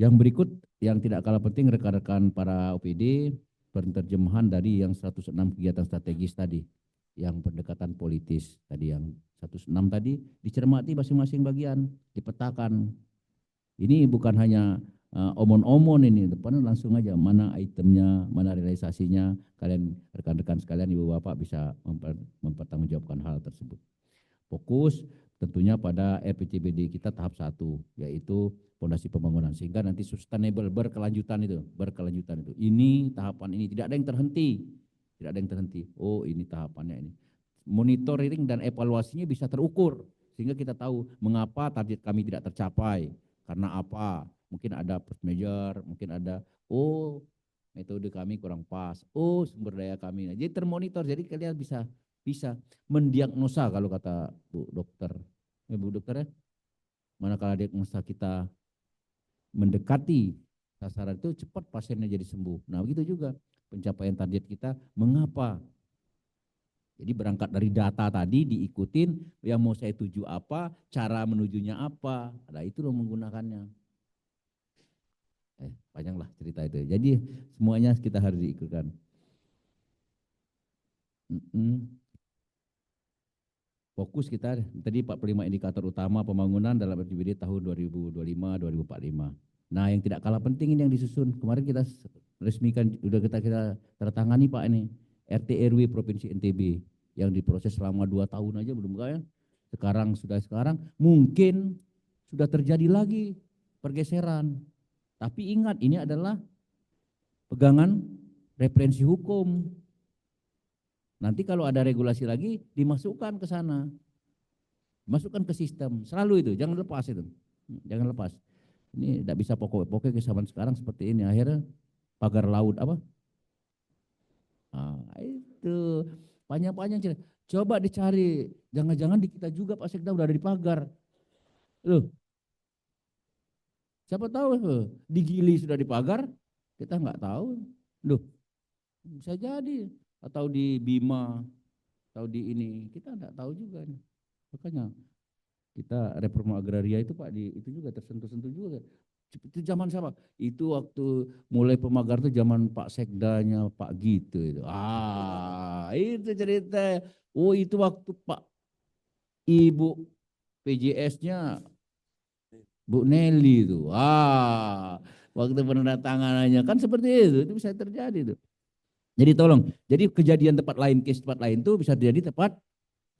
Yang berikut yang tidak kalah penting rekan-rekan para OPD, penerjemahan dari yang 106 kegiatan strategis tadi, yang pendekatan politis tadi, yang 106 tadi dicermati masing-masing bagian, dipetakan. Ini bukan hanya omon-omon ini, depan langsung aja mana itemnya, mana realisasinya, kalian rekan-rekan sekalian, ibu bapak bisa mempertanggungjawabkan hal tersebut. Fokus tentunya pada RPJMD kita tahap 1, yaitu fondasi pembangunan, sehingga nanti sustainable, berkelanjutan itu. Ini tahapan ini tidak ada yang terhenti. tidak ada yang terhenti. Oh ini tahapannya ini. Monitoring dan evaluasinya bisa terukur sehingga kita tahu mengapa target kami tidak tercapai, karena apa? Mungkin ada force major, mungkin ada metode kami kurang pas, sumber daya kami. Jadi termonitor, jadi kalian bisa mendiagnosa kalau kata Bu Dokter. Bu Dokter ya, manakala diagnosa kita mendekati sasaran itu cepat pasiennya jadi sembuh. Nah begitu juga pencapaian target kita mengapa. Jadi berangkat dari data tadi diikutin, yang mau saya tuju apa, cara menujunya apa, nah itu loh menggunakannya. Panjang lah cerita itu. Jadi semuanya kita harus diikutkan. Fokus kita tadi 45 indikator utama pembangunan dalam RPJMD tahun 2025-2045. Nah yang tidak kalah penting ini yang disusun. Kemarin kita resmikan, sudah kita tanda tangani Pak ini. RT RW Provinsi NTB yang diproses selama 2 tahun aja belum kaya. Sekarang mungkin sudah terjadi lagi pergeseran. Tapi ingat ini adalah pegangan referensi hukum. Nanti kalau ada regulasi lagi dimasukkan ke sana. Masukkan ke sistem. Selalu itu, jangan lepas itu. Jangan lepas. Ini tidak bisa pokok-pokok ke zaman sekarang seperti ini. Akhirnya pagar laut apa? Itu panjang-panjang cerita. Coba dicari, jangan-jangan di kita juga Pak Sekda udah ada di pagar. Loh, siapa tahu di Gili sudah di pagar, kita nggak tahu. Loh, bisa jadi. Atau di Bima, atau di ini, kita nggak tahu juga. Makanya kita reforma agraria itu Pak, itu juga tersentuh-sentuh juga. Itu zaman siapa? Itu waktu mulai pemagar itu zaman Pak Sekdanya Pak Gitu itu. Itu cerita. Oh itu waktu Pak Ibu PJS-nya Bu Nelly itu. Waktu penandatanganannya kan seperti itu bisa terjadi tuh. Jadi tolong, jadi kejadian tempat lain, case tempat lain itu bisa terjadi tempat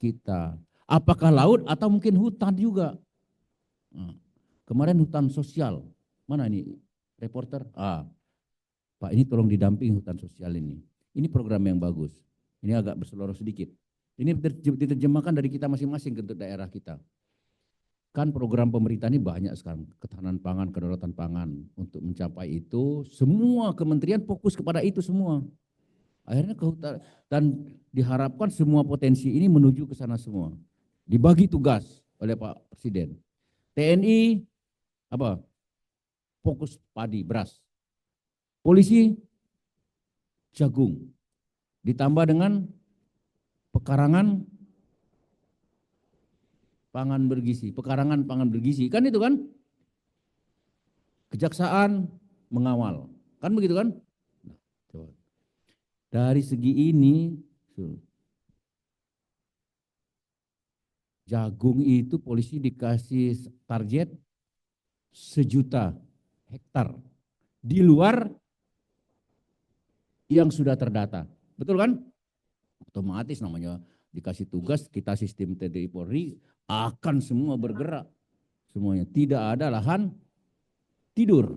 kita. Apakah laut atau mungkin hutan juga. Kemarin hutan sosial. Mana ini reporter? Pak ini tolong didamping hutan sosial ini. Ini program yang bagus. Ini agak berseloroh sedikit. Ini diterjemahkan dari kita masing-masing ke daerah kita. Kan program pemerintah ini banyak sekarang. Ketahanan pangan, kedaulatan pangan. Untuk mencapai itu, semua kementerian fokus kepada itu semua. Akhirnya ke hutan, dan diharapkan semua potensi ini menuju ke sana semua. Dibagi tugas oleh Pak Presiden. TNI, apa? Fokus padi, beras. Polisi, jagung. Ditambah dengan pekarangan pangan bergizi. Pekarangan pangan bergizi, kan itu kan? Kejaksaan mengawal. Kan begitu kan? Dari segi ini, jagung itu polisi dikasih target 1 juta hektar di luar yang sudah terdata. Betul kan? Otomatis namanya dikasih tugas, kita sistem TNI Polri akan semua bergerak. Semuanya. Tidak ada lahan tidur.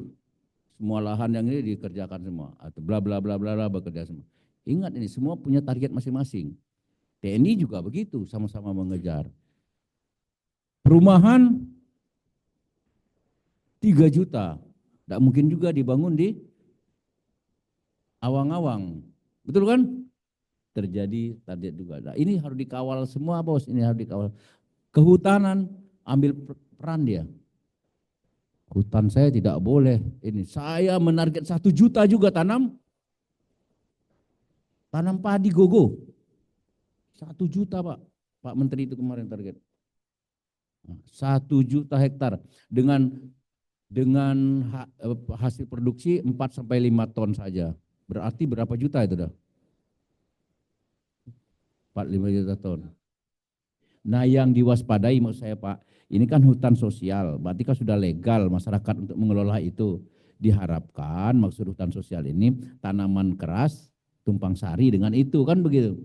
Semua lahan yang ini dikerjakan semua. Atau bla bla bla bla bekerja semua. Ingat ini semua punya target masing-masing. TNI juga begitu, sama-sama mengejar. Perumahan 3 juta. Tidak mungkin juga dibangun di awang-awang. Betul kan? Terjadi target juga. Nah, ini harus dikawal semua bos, ini harus dikawal. Kehutanan ambil peran dia. Hutan saya tidak boleh. Ini saya menarget 1 juta juga tanam padi gogo. 1 juta Pak. Pak Menteri itu kemarin target. 1 juta hektar dengan hasil produksi 4 sampai 5 ton saja. Berarti berapa juta itu dah? 4-5 juta ton. Nah yang diwaspadai maksud saya Pak, ini kan hutan sosial, berarti kan sudah legal masyarakat untuk mengelola itu. Diharapkan maksud hutan sosial ini tanaman keras, tumpang sari dengan itu kan begitu.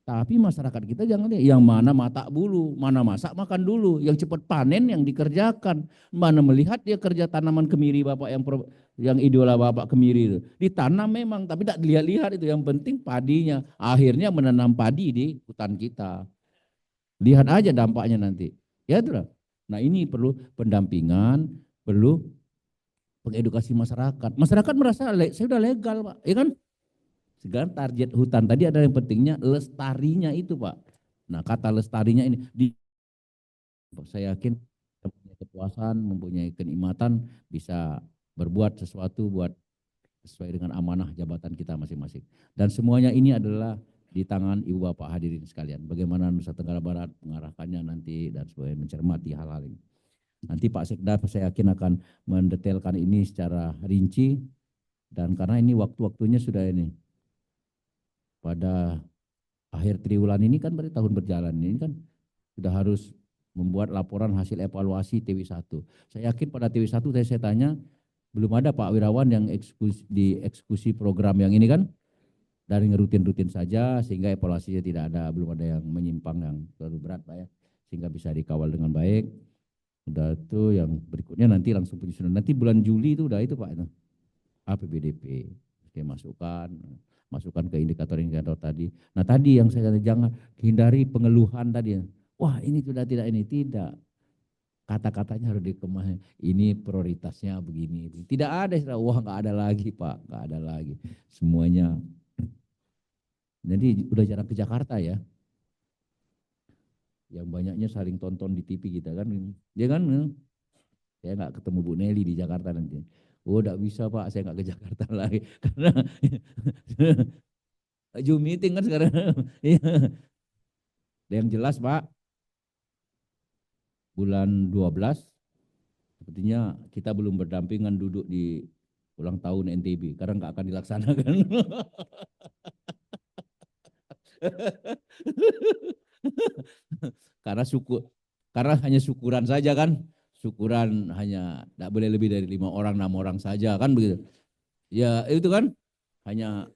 Tapi masyarakat kita jangan lihat yang mana mata bulu, mana masak makan dulu, yang cepat panen yang dikerjakan. Mana melihat dia kerja tanaman kemiri Bapak yang idola Bapak kemiri itu. Ditanam memang tapi tidak dilihat-lihat itu, yang penting padinya. Akhirnya menanam padi di hutan kita. Lihat aja dampaknya nanti. Ya itulah. Nah, ini perlu pendampingan, perlu pengedukasi masyarakat. Masyarakat merasa saya sudah legal, Pak. Ya kan? Segala target hutan tadi ada yang pentingnya lestarinya itu, Pak. Nah, kata lestarinya ini saya yakin mempunyai kepuasan, mempunyai kenikmatan bisa berbuat sesuatu buat sesuai dengan amanah jabatan kita masing-masing. Dan semuanya ini adalah di tangan Ibu Bapak hadirin sekalian. Bagaimana Nusa Tenggara Barat mengarahkannya nanti dan sebagainya, mencermati hal-hal ini. Nanti Pak Sekda saya yakin akan mendetailkan ini secara rinci, dan karena ini waktu-waktunya sudah ini. Pada akhir triwulan ini kan berarti tahun berjalan ini kan sudah harus membuat laporan hasil evaluasi TW1. Saya yakin pada TW1 saya tanya belum ada Pak Wirawan yang eksekusi program yang ini kan, dari rutin-rutin saja sehingga evaluasinya tidak ada, belum ada yang menyimpang yang terlalu berat Pak ya, sehingga bisa dikawal dengan baik. Udah itu yang berikutnya nanti langsung penyusunan. Nanti bulan Juli itu udah itu Pak itu APBDP. Dia masukkan ke indikator-indikator tadi. Nah tadi yang saya kata jangan hindari pengeluhan tadi. Wah ini sudah tidak, ini tidak. Kata-katanya harus dikemas. Ini prioritasnya begini. Tidak ada istilah wah nggak ada lagi Pak, nggak ada lagi. Semuanya. Jadi udah jarang ke Jakarta ya. Yang banyaknya saling tonton di TV kita kan. Ya kan, saya nggak ketemu Bu Nelly di Jakarta nanti. Oh enggak bisa Pak, saya nggak ke Jakarta lagi. Karena Zoom meeting kan sekarang. Yang jelas Pak, bulan 12 sepertinya kita belum berdampingan duduk di ulang tahun NTB karena nggak akan dilaksanakan. Karena hanya syukuran saja kan, syukuran hanya tidak boleh lebih dari 5 orang 6 orang saja kan begitu. Ya itu kan hanya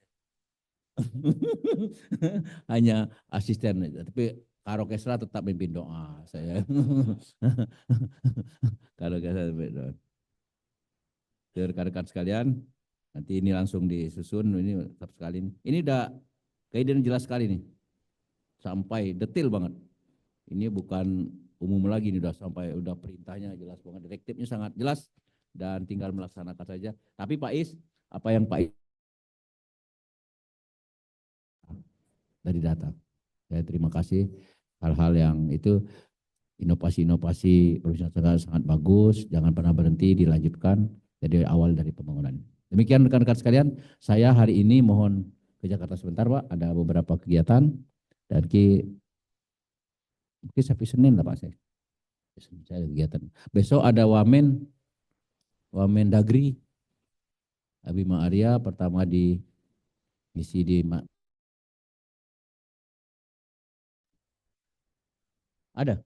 hanya asisten, tapi Karokesra tetap memimpin doa saya. Karokesra memimpin doa. Rekan-rekan sekalian, nanti ini langsung disusun, ini tetap sekali. Ini udah kaidan jelas sekali nih, sampai detail banget. Ini bukan umum lagi, ini udah sampai, udah perintahnya jelas banget, direktifnya sangat jelas, dan tinggal melaksanakan saja. Tapi Pak Is, apa yang Pak Is dari data. Saya terima kasih hal-hal yang itu, inovasi-inovasi Provinsi Tenggara sangat bagus, jangan pernah berhenti, dilanjutkan dari awal dari pembangunan. Demikian rekan-rekan sekalian, saya hari ini mohon ke Jakarta sebentar Pak, ada beberapa kegiatan dan mungkin sampai Senin lah Pak saya ada kegiatan. Besok ada Wamen Dagri, Abima Arya pertama di misi di ada.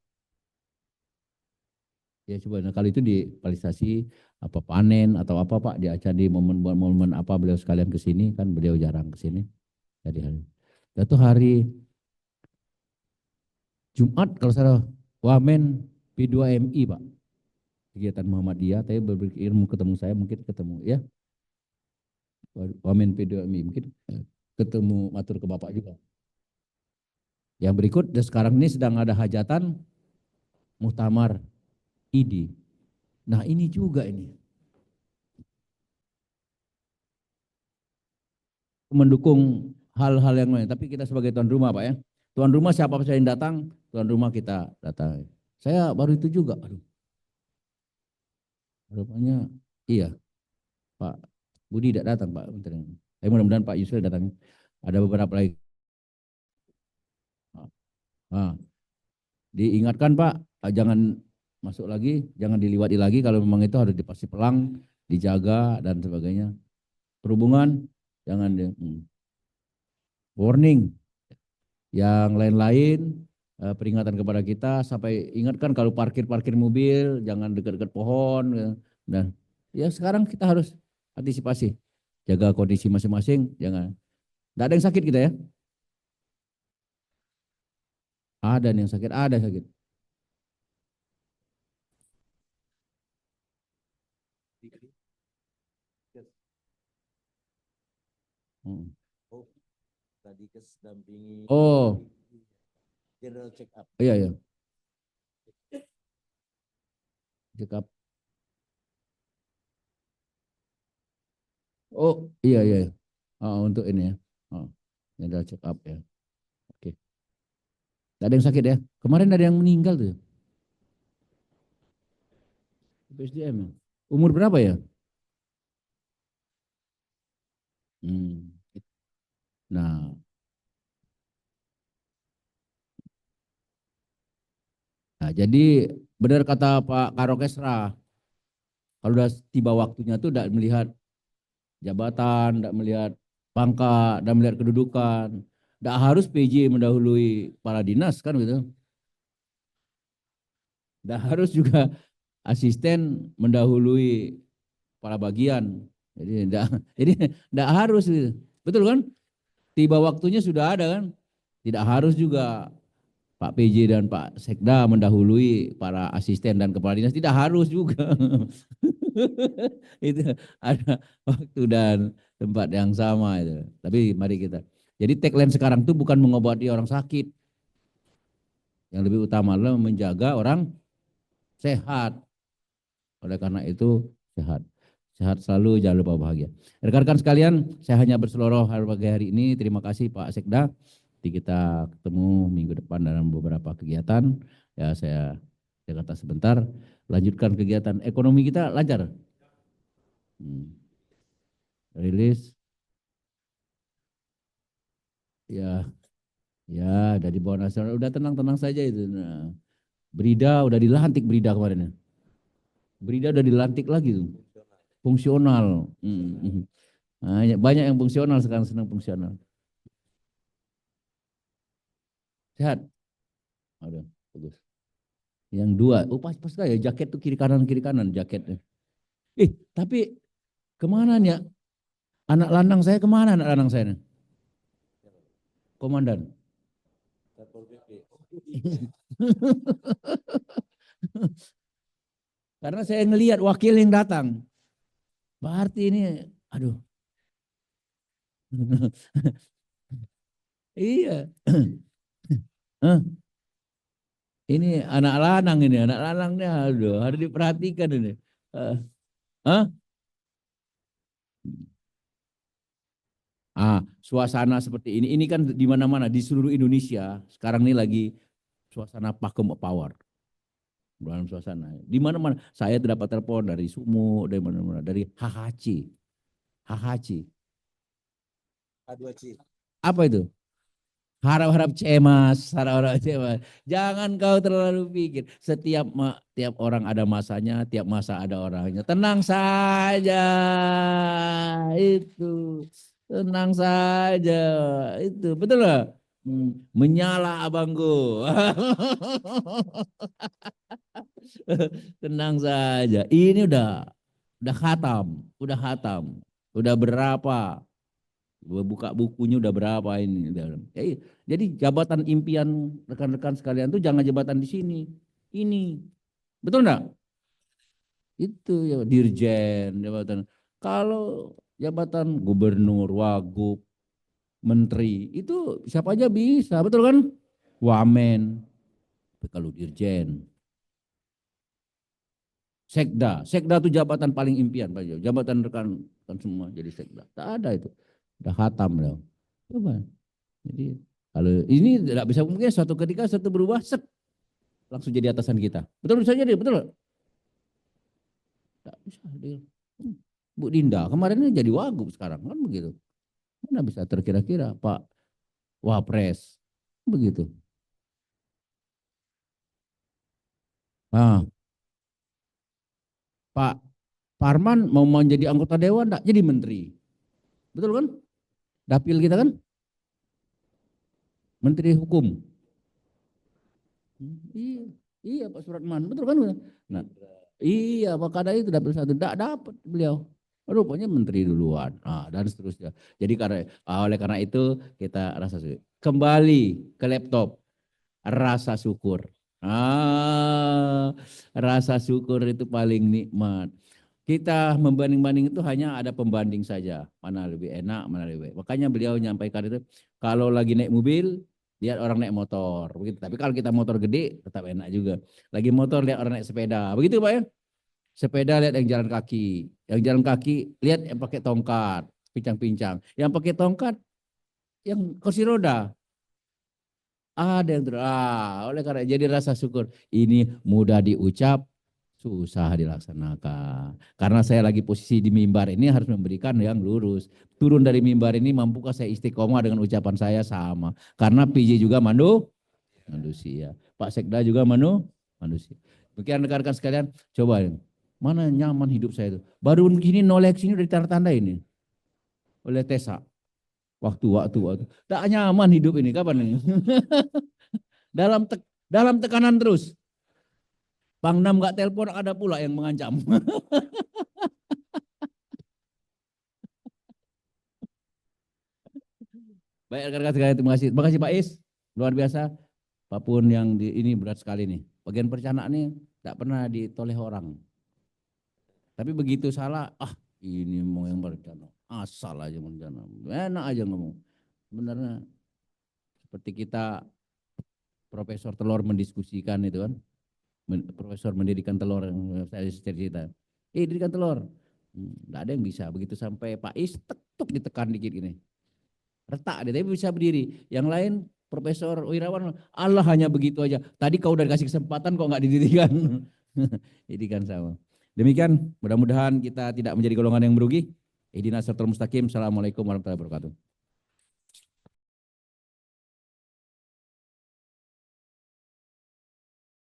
Ya coba, nah kalau itu divalisasi apa panen atau apa Pak di acara di momen-momen apa beliau sekalian ke sini, kan beliau jarang ke sini. Jadi itu hari Jumat kalau saya Wamen P2MI Pak. Kegiatan Muhammadiyah, tapi berpikir mau ketemu saya, mungkin ketemu ya. Wamen P2MI mungkin ketemu matur ke Bapak juga. Yang berikut sekarang ini sedang ada hajatan Muktamar ID. Nah ini juga ini mendukung hal-hal yang lain. Tapi kita sebagai tuan rumah Pak ya. Tuan rumah siapa saja yang datang, tuan rumah kita datang. Saya baru itu juga. Aduh. Rupanya iya Pak Budi tidak datang Pak. Tapi mudah-mudahan Pak Yusril datang. Ada beberapa lagi. Nah, diingatkan Pak, jangan masuk lagi, jangan diliwati lagi, kalau memang itu harus dipasih pelang, dijaga dan sebagainya. Perhubungan, jangan warning. Yang lain-lain, peringatan kepada kita, sampai ingatkan kalau parkir mobil, jangan dekat-dekat pohon. Dan ya sekarang kita harus antisipasi, jaga kondisi masing-masing, jangan. Tidak ada yang sakit kita ya. Ada nih yang sakit, ada yang sakit. Hmm. Oh, tadi dampingi Oh, general check up. iya ya. Check up. Oh, iya iya. Oh, untuk ini ya. Oh, general check up ya. Oke. Nggak ada yang sakit ya. Kemarin ada yang meninggal tuh. PSDM. Ya? Umur berapa ya? Hmm. Nah, nah, jadi benar kata Pak Karokesra, kalau udah tiba waktunya tuh tidak melihat jabatan, tidak melihat pangkat, tidak melihat kedudukan. Tidak harus PJ mendahului para dinas kan gitu. Tidak harus juga asisten mendahului kepala bagian. Jadi enggak, jadi enggak harus gitu. Betul kan? Tiba waktunya sudah ada kan? Tidak harus juga Pak PJ dan Pak Sekda mendahului para asisten dan kepala dinas. Tidak harus juga. Itu ada waktu dan tempat yang sama itu. Tapi mari kita. Jadi tagline sekarang itu bukan mengobati orang sakit. Yang lebih utama adalah menjaga orang sehat. Oleh karena itu sehat. Sehat selalu, jangan lupa bahagia. Rekan-rekan sekalian, saya hanya berseloroh pagi hari ini. Terima kasih Pak Sekda. Nanti kita ketemu minggu depan dalam beberapa kegiatan. Ya saya kata sebentar. Lanjutkan kegiatan ekonomi kita lancar. Rilis. Ya, ya dari bawah nasional. Udah tenang-tenang saja itu. Nah, Brida udah dilantik Brida kemarin. Brida udah dilantik lagi tuh. Fungsional. Banyak yang fungsional sekarang, senang fungsional. Sehat. Aduh, bagus. Yang dua, oh pas ya jaket tuh kiri kanan jaketnya. Tapi kemana nih ya? Anak lanang saya kemana anak lanang saya? Komandan. Karena saya ngelihat wakil yang datang. Berarti ini, aduh. Iya. Ini anak lanangnya, aduh, harus diperhatikan ini. Hah? Suasana seperti ini kan di mana-mana di seluruh Indonesia. Sekarang ini lagi suasana pakem power. Dalam suasana. Di mana-mana. Saya dapat telepon dari Sumo, dari mana-mana, dari HHC. HHC. H2C. Apa itu? Harap-harap cemas, harap-harap cemas. Jangan kau terlalu pikir. Tiap orang ada masanya, tiap masa ada orangnya. Tenang saja. Itu. Tenang saja. Itu. Betul lah. Menyala abangku. Tenang saja. Ini udah khatam, udah berapa? Buka bukunya udah berapa ini? Jadi jabatan impian rekan-rekan sekalian tuh jangan jabatan di sini. Ini. Betul enggak? Itu ya dirjen, jabatan. Kalau jabatan gubernur, wagub, menteri, itu siapa aja bisa, betul kan? Wamen. Tapi kalau dirjen, sekda itu jabatan paling impian Pak Jo. Jabatan rekan semua jadi sekda. Tak ada itu. Udah khatam loh. Coba. Jadi kalau ini tidak bisa mungkin suatu ketika satu berubah langsung jadi atasan kita. Betul bisa jadi, betul. Tidak bisa dia. Bu Dinda kemarin ini jadi wagub sekarang kan begitu. Mana bisa terkira-kira Pak Wapres begitu. Nah, Pak Parman mau menjadi anggota dewan enggak jadi menteri. Betul kan? Dapil kita kan menteri hukum. Iya, iya Pak Suratman, betul kan? Nah, iya Pak Kada itu dapil satu, tidak dapat beliau. Rupanya menteri duluan, dan seterusnya. Jadi oleh karena itu kita rasa kembali ke laptop. rasa syukur. Rasa syukur itu paling nikmat. Kita membanding-banding itu hanya ada pembanding saja. Mana lebih enak, mana lebih baik. Makanya beliau menyampaikan itu, kalau lagi naik mobil, lihat orang naik motor. Begitu. Tapi kalau kita motor gede, tetap enak juga. Lagi motor, lihat orang naik sepeda. Begitu Pak ya? Sepeda lihat yang jalan kaki. Yang jalan kaki, lihat yang pakai tongkat. Pincang-pincang. Yang pakai tongkat, yang kursi roda. Ada yang oleh karena jadi rasa syukur. Ini mudah diucap, susah dilaksanakan. Karena saya lagi posisi di mimbar ini harus memberikan yang lurus. Turun dari mimbar ini mampukah saya istiqomah dengan ucapan saya sama. Karena PJ juga manusia. Pak Sekda juga manusia. Demikian rekan-rekan sekalian, coba mana nyaman hidup saya itu. Baru begini nolek sini udah ditanda-tanda ini. Oleh Tesa. Waktu. Tak nyaman hidup ini, kapan ini? dalam tekanan terus. Pangdam nggak telepon, ada pula yang mengancam. Baik rekan-rekan sekalian, terima kasih. Terima kasih Pak Is, luar biasa. Apapun yang ini berat sekali nih. Bagian perencanaan ini tidak pernah ditoleh orang. Tapi begitu salah, ini mau yang berencana. Asal aja berencana. Enak aja ngomong. Sebenarnya seperti kita Profesor Telur mendiskusikan itu kan. Profesor mendirikan telur yang saya cerita. Dirikan telur. Enggak ada yang bisa. Begitu sampai Pak Is, tek ditekan dikit ini. Retak dia, tapi bisa berdiri. Yang lain Profesor Wirawan, Allah hanya begitu aja. Tadi kau udah dikasih kesempatan kok nggak didirikan. Ini kan sama. Demikian, mudah-mudahan kita tidak menjadi golongan yang merugi. Ihdinas siratal mustaqim. Assalamualaikum warahmatullahi wabarakatuh.